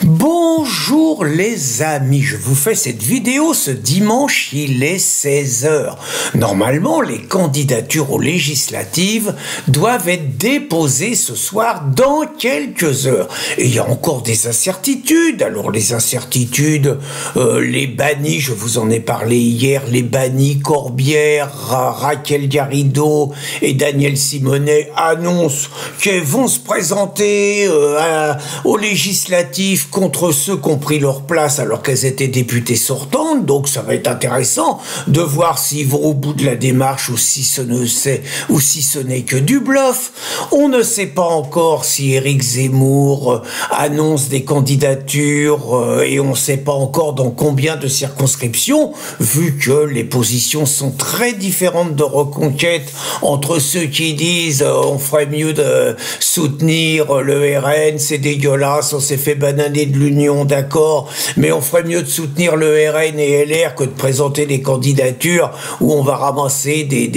Bonjour les amis, je vous fais cette vidéo ce dimanche, il est 16 h. Normalement, les candidatures aux législatives doivent être déposées ce soir dans quelques heures. Et il y a encore des incertitudes. Alors les incertitudes, les bannis, je vous en ai parlé hier, les bannis Corbière, Raquel Garrido et Daniel Simonet annoncent qu'elles vont se présenter aux législatives contre ceux qui ont pris leur place alors qu'elles étaient députées sortantes. Donc ça va être intéressant de voir s'ils vont au bout de la démarche ou si ce n'est que du bluff. On ne sait pas encore si Éric Zemmour annonce des candidatures et on ne sait pas encore dans combien de circonscriptions, vu que les positions sont très différentes de Reconquête entre ceux qui disent on ferait mieux de soutenir le RN, c'est dégueulasse, on s'est fait bananer de l'Union, d'accord, mais on ferait mieux de soutenir le RN et LR que de présenter des candidatures où on va ramasser des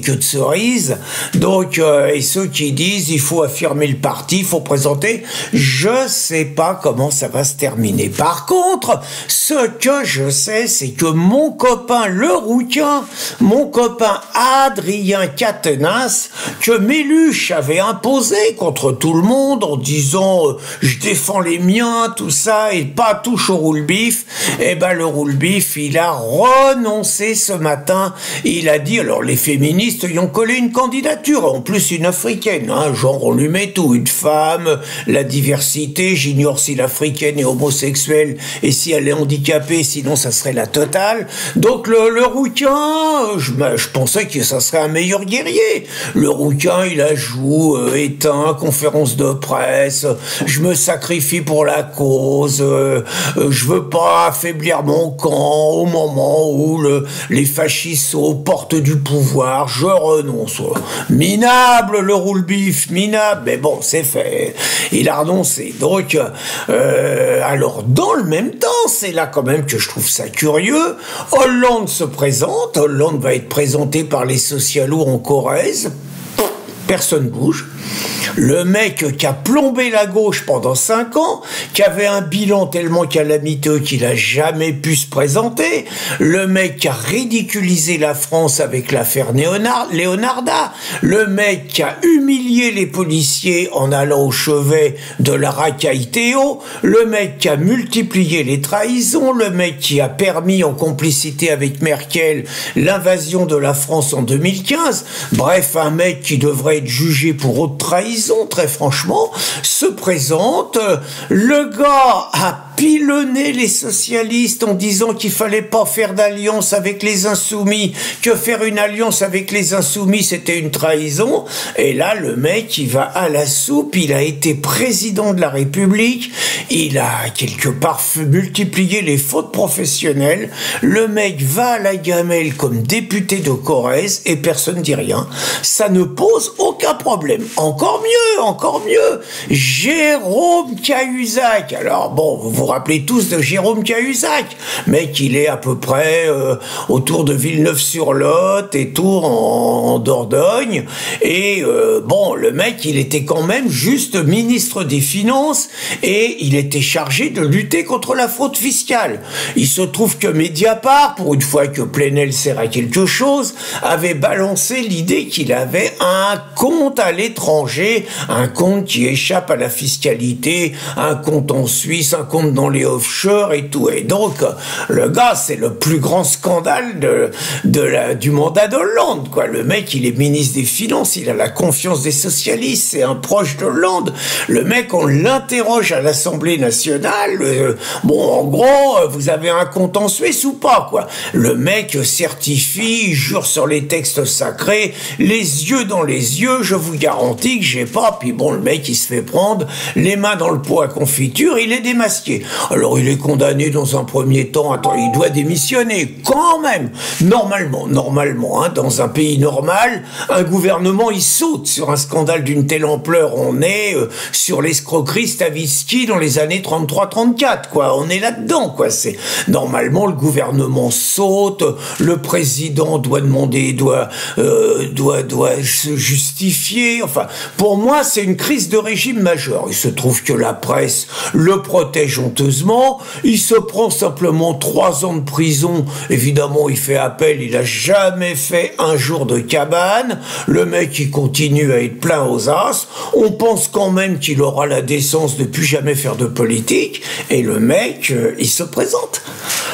queues de cerises. Donc, et ceux qui disent il faut affirmer le parti, il faut présenter, je sais pas comment ça va se terminer. Par contre, ce que je sais, c'est que mon copain le rouquin, mon copain Adrien Quatennens, que Méluche avait imposé contre tout le monde en disant je défends les miens, tout ça, et pas touche au roule-bif, et ben le roule-bif, il a renoncé ce matin, il a dit, alors les féministes y ont collé une candidature, en plus une africaine, hein, genre on lui met tout, une femme, la diversité, j'ignore si l'africaine est homosexuelle et si elle est handicapée, sinon ça serait la totale. Donc le rouquin, je pensais que ça serait un meilleur guerrier. Le rouquin, il a joué, éteint, conférence de presse, je me sacrifie pour la cause, je veux pas affaiblir mon camp au moment où les fascistes sont aux portes du pouvoir, je renonce. Minable le roule-bif, minable, mais bon, c'est fait, il a renoncé. Donc, alors dans le même temps, c'est là quand même que je trouve ça curieux, Hollande se présente, Hollande va être présenté par les socialos en Corrèze, personne bouge. Le mec qui a plombé la gauche pendant 5 ans, qui avait un bilan tellement calamiteux qu'il a jamais pu se présenter, le mec qui a ridiculisé la France avec l'affaire Leonarda, le mec qui a humilié les policiers en allant au chevet de la racaille Théo, le mec qui a multiplié les trahisons, le mec qui a permis en complicité avec Merkel l'invasion de la France en 2015, bref, un mec qui devrait être jugé pour haute trahison, très franchement, se présente, le gars a pilonné les socialistes en disant qu'il fallait pas faire d'alliance avec les insoumis, que faire une alliance avec les insoumis c'était une trahison, et là le mec il va à la soupe, il a été président de la République, il a quelque part multiplié les fautes professionnelles, le mec va à la gamelle comme député de Corrèze et personne dit rien, ça ne pose aucun problème. Encore mieux, Jérôme Cahuzac, alors bon, vous vous rappelez tous de Jérôme Cahuzac, mec il est à peu près autour de Villeneuve-sur-Lot et Tours en Dordogne, et bon, le mec il était quand même juste ministre des Finances et il était chargé de lutter contre la fraude fiscale. Il se trouve que Mediapart, pour une fois que Plenel sert à quelque chose, avait balancé l'idée qu'il avait un compte à l'étranger, un compte qui échappe à la fiscalité, un compte en Suisse, un compte dans les offshore et tout. Et donc, le gars, c'est le plus grand scandale du mandat d'Hollande, quoi. Le mec, il est ministre des Finances, il a la confiance des socialistes, c'est un proche d'Hollande. Le mec, on l'interroge à l'Assemblée nationale. Bon, en gros, vous avez un compte en Suisse ou pas, quoi. Le mec certifie, jure sur les textes sacrés, les yeux dans les yeux, je vous garantis que j'ai pas. Puis bon, le mec, il se fait prendre les mains dans le pot à confiture, il est démasqué. Alors, il est condamné dans un premier temps. Attends, il doit démissionner quand même. Normalement, hein, dans un pays normal, un gouvernement, il saute sur un scandale d'une telle ampleur. On est sur l'escroquerie Stavisky dans les les années 33-34, quoi. On est là-dedans, quoi. C'est normalement le gouvernement saute, le président doit demander, doit se justifier. Enfin, pour moi, c'est une crise de régime majeure. Il se trouve que la presse le protège honteusement. Il se prend simplement 3 ans de prison. Évidemment, il fait appel. Il a jamais fait un jour de cabane. Le mec, il continue à être plein aux as. On pense quand même qu'il aura la décence de plus jamais faire de politique. Et le mec, il se présente.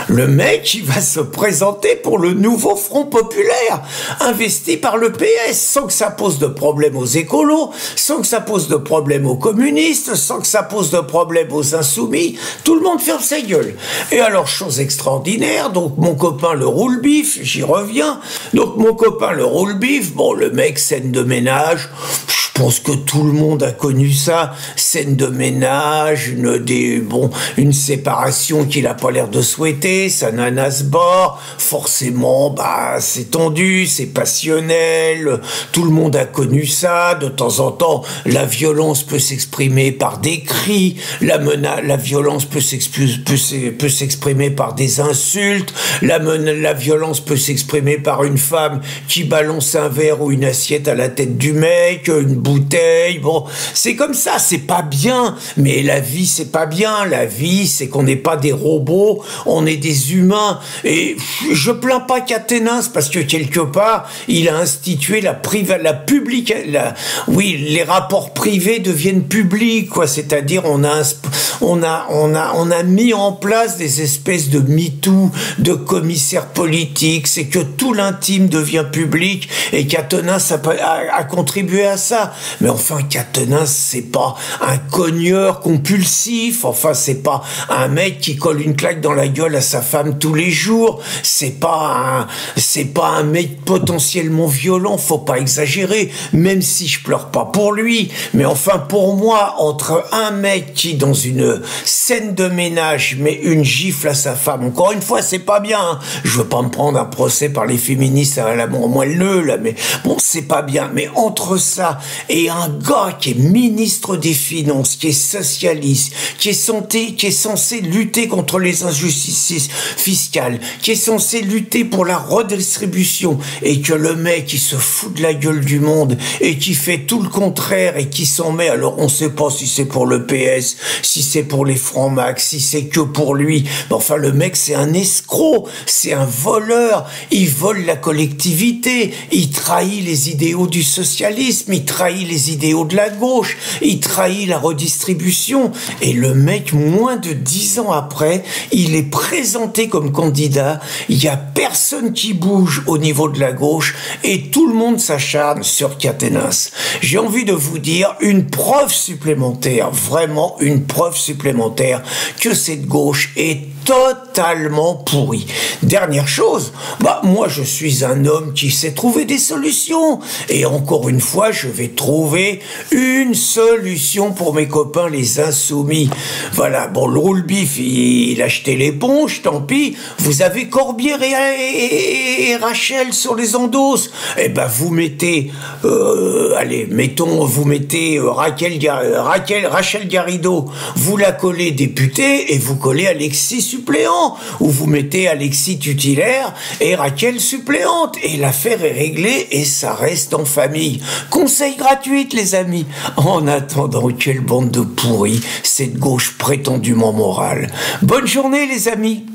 Le mec, il va se présenter pour le nouveau Front Populaire, investi par le PS, sans que ça pose de problème aux écolos, sans que ça pose de problème aux communistes, sans que ça pose de problème aux insoumis. Tout le monde ferme sa gueule. Et alors, chose extraordinaire, donc mon copain le roule-bif, j'y reviens. Donc mon copain le roule-bif, bon, le mec, scène de ménage, je pense que tout le monde a connu ça, scène de ménage, une séparation qu'il n'a pas l'air de souhaiter, sa nana se barre, forcément, bah, c'est tendu, c'est passionnel, tout le monde a connu ça, de temps en temps, la violence peut s'exprimer par des cris, la violence peut s'exprimer par des insultes, la violence peut s'exprimer par une femme qui balance un verre ou une assiette à la tête du mec, une bouteille, bon, c'est comme ça, c'est pas bien, mais la vie, c'est pas bien, la vie, c'est qu'on n'est pas des robots, on est des humains, et je plains pas Quatennens, parce que quelque part, il a institué les rapports privés deviennent publics, quoi, c'est-à-dire on a mis en place des espèces de MeToo, de commissaires politiques, c'est que tout l'intime devient public, et Quatennens a contribué à ça. Mais enfin, Quatennens, c'est pas un cogneur compulsif, enfin, c'est pas un mec qui colle une claque dans la gueule à sa femme tous les jours, c'est pas un mec potentiellement violent, faut pas exagérer, même si je pleure pas pour lui, mais enfin, pour moi, entre un mec qui, dans une scène de ménage, met une gifle à sa femme, encore une fois, c'est pas bien, hein. Je veux pas me prendre un procès par les féministes à l'amour moelleux, là, mais bon, c'est pas bien, mais entre ça et un gars qui est ministre des Finances, qui est socialiste, qui est censé lutter contre les injustices fiscales, qui est censé lutter pour la redistribution, et que le mec, il se fout de la gueule du monde, et qui fait tout le contraire, et qui s'en met, alors on sait pas si c'est pour le PS, si c'est pour les francs-max, si c'est que pour lui, mais enfin le mec c'est un escroc, c'est un voleur, il vole la collectivité, il trahit les idéaux du socialisme, il trahit les idéaux de la gauche, il trahit la redistribution, et le mec, moins de 10 ans après, il est présenté comme candidat, il n'y a personne qui bouge au niveau de la gauche, et tout le monde s'acharne sur Quatennens. J'ai envie de vous dire une preuve supplémentaire, vraiment une preuve supplémentaire, que cette gauche est totalement pourri. Dernière chose, moi je suis un homme qui sait trouver des solutions, et encore une fois je vais trouver une solution pour mes copains les insoumis. Voilà, bon, le roule-bif il a jeté l'éponge, tant pis, vous avez Corbière et Rachel sur les endos, et ben vous mettez vous mettez Rachel Garrido, vous la collez députée, et vous collez Alexis suppléant, ou vous mettez Alexis titulaire et Raquel suppléante, et l'affaire est réglée, et ça reste en famille. Conseil gratuit, les amis. En attendant, quelle bande de pourris, cette gauche prétendument morale. Bonne journée, les amis.